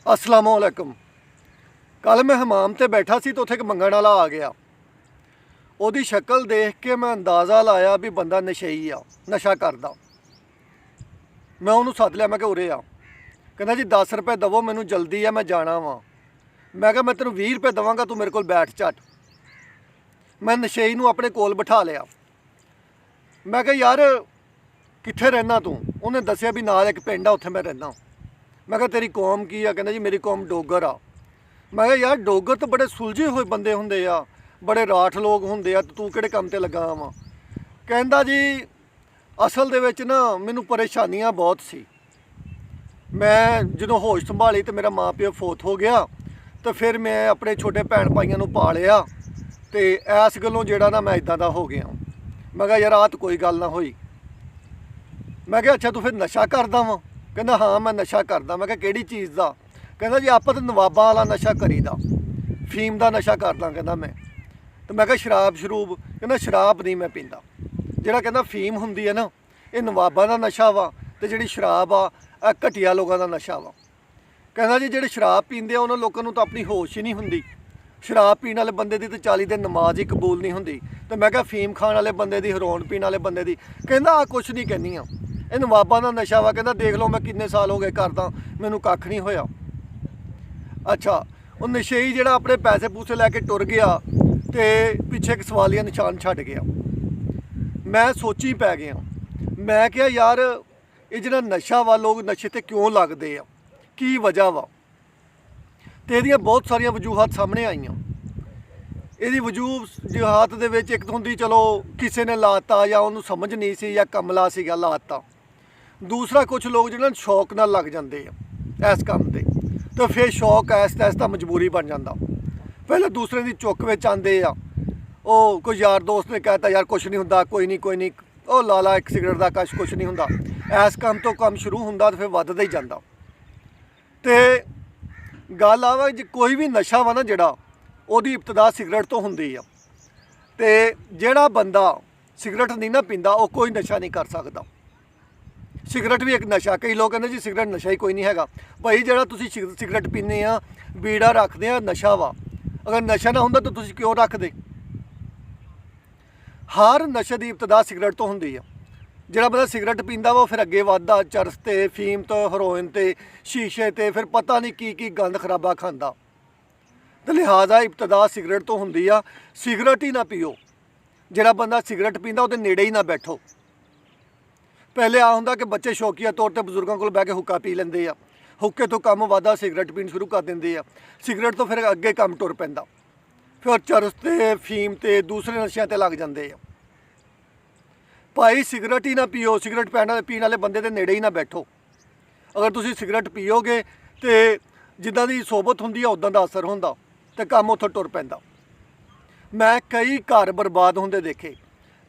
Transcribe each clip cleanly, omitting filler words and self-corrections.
अस्सलाम वालेकुम। कल मैं हमाम ते बैठा सी तो उत्थे एक मंगण वाला आ गया। ਉਹਦੀ शक्ल देख के मैं अंदाज़ा लाया भी बंदा नशेई आ, नशा करदा। मैं उन्होंने सद लिया, मैं कि उरे आ। कहना जी 10 रुपए दवो, मैनू जल्दी है, मैं जाना वा। मैं कहा मैं तेनू 20 रुपए देवांगा, तू मेरे को बैठ झट। मैं नशेई नू अपने कोल बिठा लिया। मैं कहा यार कित्थे रहना तू? उन्हें दसिया भी नाल एक पिंड आ, उत्थे मैं रहना। मैं कहा तेरी कौम की आ? कहना जी मेरी कौम डोगर आ। मैं कहा यार डोगर तो बड़े सुलझे हुए बंदे हुंदे आ, बड़े राठ लोग हुंदे आ, तू किहड़े काम ते लगा वा? कहंदा जी असल दे विच ना मैनू परेशानियां बहुत सी। मैं जदों होश संभाली तो मेरा माँ प्यो फोत हो गया, तो फिर मैं अपने छोटे भैन भाइयों नू पालिया, तो इस गल्लों जिहड़ा ना मैं इदां दा हो गया। मैं कहा यार आ तो कोई गल ना होई। मैं कहा अच्छा तू फिर नशा करदा वा? कहंदा हाँ मैं नशा करदा। मैं कहा किहड़ी चीज़ दा? कहंदा जी आपां तो नवाबां वाला नशा करीदा, फीम दा नशा करदा। कहंदा मैं तो मैं कहा शराब शरूब? कहंदा शराब नहीं मैं पींदा। जिहड़ा कहंदा फीम हुंदी है ना, ये नवाबां दा नशा वा, ते जिहड़ी शराब आ घटिया लोगों का नशा वा। कहंदा जी जिहड़े शराब पींदे आ उन्हां लोकां नूं तां अपनी होश ही नहीं हुंदी। शराब पीण वाले बंदे दी तो 40 दिन नमाज ही कबूल नहीं हुंदी, तो मैं कहा फीम खाण वाले बंदे दी, हेरोइन पीण वाले बंदे दी? कहंदा आ कुछ नहीं कहनी आ, ਇਹ ਨਵਾਬਾਂ ਦਾ ਨਸ਼ਾ ਵਾ। ਕਹਿੰਦਾ ਦੇਖ ਲਓ ਮੈਂ ਕਿੰਨੇ ਸਾਲ ਹੋ ਗਏ ਕਰਦਾ, ਮੈਨੂੰ ਕੱਖ ਨਹੀਂ ਹੋਇਆ। ਅੱਛਾ ਉਹ ਨਸ਼ੇਈ ਜਿਹੜਾ ਆਪਣੇ ਪੈਸੇ ਪੂਸੇ ਲੈ ਕੇ ਟੁਰ ਗਿਆ ਤੇ ਪਿੱਛੇ ਇੱਕ ਸਵਾਲੀਆ ਨਿਸ਼ਾਨ ਛੱਡ ਗਿਆ। ਮੈਂ ਸੋਚੀ ਪੈ ਗਿਆ। ਮੈਂ ਕਿਹਾ ਯਾਰ ਇਹ ਜਿਹੜਾ ਨਸ਼ਾ ਵਾ, ਲੋਕ ਨਸ਼ੇ ਤੇ ਕਿਉਂ ਲੱਗਦੇ ਆ, ਕੀ ਵਜ੍ਹਾ ਵਾ? ਤੇ ਇਹਦੀਆਂ ਬਹੁਤ ਸਾਰੀਆਂ ਵਜੂਹਾਤ ਸਾਹਮਣੇ ਆਈਆਂ। ਇਹਦੀ ਵਜੂਹਾਤ ਦੇ ਵਿੱਚ ਇੱਕ ਹੁੰਦੀ ਚਲੋ ਕਿਸੇ ਨੇ ਲਾਤਾ ਜਾਂ ਉਹਨੂੰ ਸਮਝ ਨਹੀਂ ਸੀ ਜਾਂ ਕਮਲਾ ਸੀਗਾ ਲਾਤਾ। दूसरा कुछ लोग जो शौक नाल लग जाते हैं इस काम से, तो फिर शौक ऐसा ऐसा मजबूरी बन जाता। पहले दूसरे की चुक में आते आ, कोई यार दोस्त ने कहता यार कुछ नहीं होंदा, कोई नहीं ओ लाला एक सिगरेट का कुछ नहीं होंदा। इस काम तो काम शुरू होंदा तो फिर वधदा ही जाता। तो गल आ जी कोई भी नशा वा ना जिहड़ा, ਉਹਦੀ इब्तदा सिगरेट तो होंदी आ। तो जिहड़ा बंदा सिगरेट नहीं ना पींदा वो कोई नशा नहीं कर सकता। सिगरेट भी एक नशा। कई लोग कहते जी सिगरेट नशा ही कोई नहीं हैगा। भाई जिहड़ा तुसीं सिगरेट पीने आ, बीड़ा रखते आ, नशा वा। अगर नशा ना होंदा तो तुसीं क्यों रखदे? हर नशे की इब्तदा सिगरेट तो होंदी आ। जिहड़ा बंदा सिगरेट पींदा वा फिर अगे वधदा चरस ते, फीम तो, हेरोइन ते, शीशे ते, फिर पता नहीं की गंद खराबा खांदा। तो लिहाजा इब्तदा सिगरेट तो होंदी आ। सिगरेट ही ना पीओ। जिहड़ा बंदा सिगरेट पींदा उहदे नेड़े ही ना बैठो। पहले आ होंदा कि बच्चे शौकीया तौर पर बजुर्गों को बह के हुक्का पी लेंदे आ, हुक्के तो कम वधदा सिगरेट पीण शुरू कर देंदे आ। सिगरेट तो फिर अगे कम टुर पैंदा, फिर चरस ते, फीम ते, दूसरे नशियां ते लग जांदे आ। भाई सिगरेट ही ना पीओ। सिगरेट पीण वाले बंदे दे नेड़े ही ना बैठो। अगर तुसीं सिगरेट पीओगे तो जिद्दां दी सोबत हुंदी आ उदां दा असर हुंदा ते काम उत्थों टुर पैंदा। मैं कई घर बर्बाद होंदे देखे।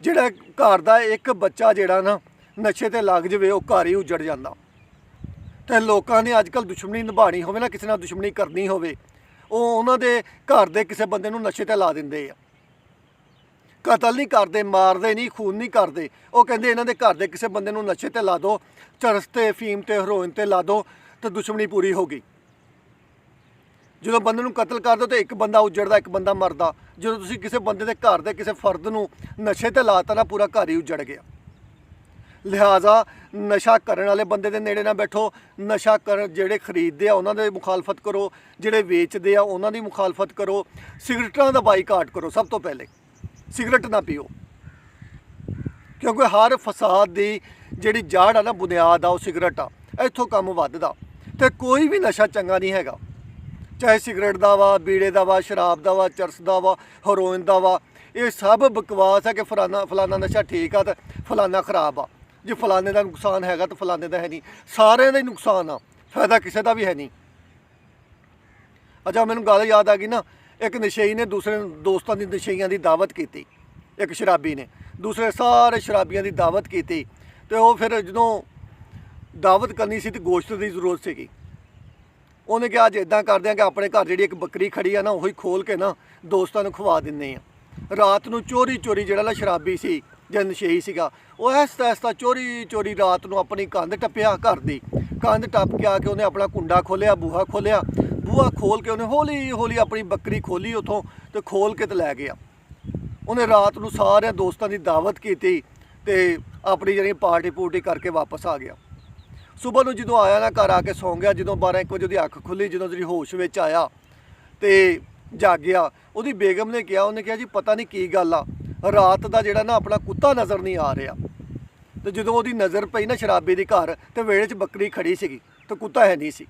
जिहड़ा घर दा एक बच्चा जिहड़ा ना नशे ते लग जाए वो घर ही उजड़ जाता। तो लोगों ने अजकल दुश्मनी निभानी होवे ना, किसी नाल दुश्मनी करनी होवे, उन्हां दे घर दे किसी बंदे नूं नशे ते ला दिंदे आ। कतल नहीं करते, मारते नहीं, खून नहीं करते। वो कहते इन्हां दे घर दे किसी बंदे नूं नशे ते ला दो, चरस ते, फीम ते, हेरोइन ते ला दो, तो दुश्मनी पूरी हो गई। जो बंदे नूं कतल कर दो तो एक बंदा उजड़दा, एक बंदा मरदा। जो तुसीं किसी बंदे दे घर दे किसी फर्द नूं नशे ते लाता ना, पूरा घर ही उजड़ गया। लिहाजा नशा करने वाले बंदे दे नेड़े ना बैठो। नशा कर जेड़े खरीदते आ उन्होंने मुखालफत करो, जेड़े वेचते आ उन्होंने मुखालफत करो। सिगरेटां दा बाईकाट करो। सब तो पहले सिगरेट ना पीओ, क्योंकि हर फसाद की जिहड़ी जड़ आ ना, बुनियाद आ, वो सिगरेट आ। इत्थों काम वधदा। तो कोई भी नशा चंगा नहीं हैगा, चाहे सिगरेट दा वा, बीड़े दा वा, शराब दा वा, चरस दा वा, हेरोइन दा वा। ये सब बकवास है कि फलाना नशा ठीक आ तो फलाना खराब आ। जे फलाने का नुकसान हैगा तो फलाने का है नहीं। सारे का ही नुकसान आ, फायदा किसी का भी है नहीं। अच्छा मैनू गल याद आ गई ना, एक नशेई ने दूसरे दोस्तों की नशेइयां की दावत की। एक शराबी ने दूसरे सारे शराबियों की दावत की, तो वो फिर जो दावत करनी सी तो गोश्त की जरूरत सी। उन्हें कहा अज इदा करते हैं कि अपने घर जी एक बकरी खड़ी है ना, वही खोल के ना दोस्तों को खवा दें। रात को चोरी चोरी जो शराबी सी ਜਾਂ ਨਸ਼ੇਈ ਸੀਗਾ, ਉਹ ਐਸਤਾ ਐਸਤਾ ਚੋਰੀ ਚੋਰੀ ਰਾਤ ਨੂੰ ਆਪਣੀ ਕੰਧ ਟੱਪਿਆ, ਘਰ ਦੀ ਕੰਧ ਟੱਪ ਕੇ ਆ ਕੇ ਉਹਨੇ ਆਪਣਾ ਕੁੰਡਾ ਖੋਲ੍ਹਿਆ, ਬੂਹਾ ਖੋਲ੍ਹਿਆ। ਬੂਹਾ ਖੋਲ੍ਹ ਕੇ ਉਹਨੇ ਹੌਲੀ ਹੌਲੀ ਆਪਣੀ ਬੱਕਰੀ ਖੋਲ੍ਹੀ ਉੱਥੋਂ ਤੇ ਖੋਲ੍ਹ ਕੇ ਤੇ ਲੈ ਗਿਆ। ਉਹਨੇ ਰਾਤ ਨੂੰ ਸਾਰਿਆਂ ਦੋਸਤਾਂ ਦੀ ਦਾਵਤ ਕੀਤੀ ਤੇ ਆਪਣੀ ਜਿਹੜੀ ਪਾਰਟੀ ਪੂਰਟੀ ਕਰਕੇ ਵਾਪਸ ਆ ਗਿਆ। ਸਵੇਰ ਨੂੰ ਜਦੋਂ ਆਇਆ ਨਾ, ਘਰ ਆ ਕੇ ਸੌਂ ਗਿਆ। ਜਦੋਂ 12-1 ਵਜੇ ਉਹਦੀ ਅੱਖ ਖੁੱਲ੍ਹੀ, ਜਦੋਂ ਜਿਹੜੀ ਹੋਸ਼ ਵਿੱਚ ਆਇਆ ਤੇ ਜਾਗਿਆ, ਉਹਦੀ ਬੇਗਮ ਨੇ ਕਿਹਾ, ਉਹਨੇ ਕਿਹਾ ਜੀ ਪਤਾ ਨਹੀਂ ਕੀ ਗੱਲ ਆ, ਰਾਤ ਦਾ ਜਿਹੜਾ ਨਾ ਆਪਣਾ ਕੁੱਤਾ ਨਜ਼ਰ ਨਹੀਂ ਆ ਰਿਹਾ। ਤੇ ਜਦੋਂ ਉਹਦੀ ਨਜ਼ਰ ਪਈ ਨਾ ਸ਼ਰਾਬੀ ਦੀ ਘਰ, ਤੇ ਵਿਹੜੇ 'ਚ ਬੱਕਰੀ ਖੜੀ ਸੀਗੀ ਤੇ ਕੁੱਤਾ ਹੈ ਨਹੀਂ ਸੀ।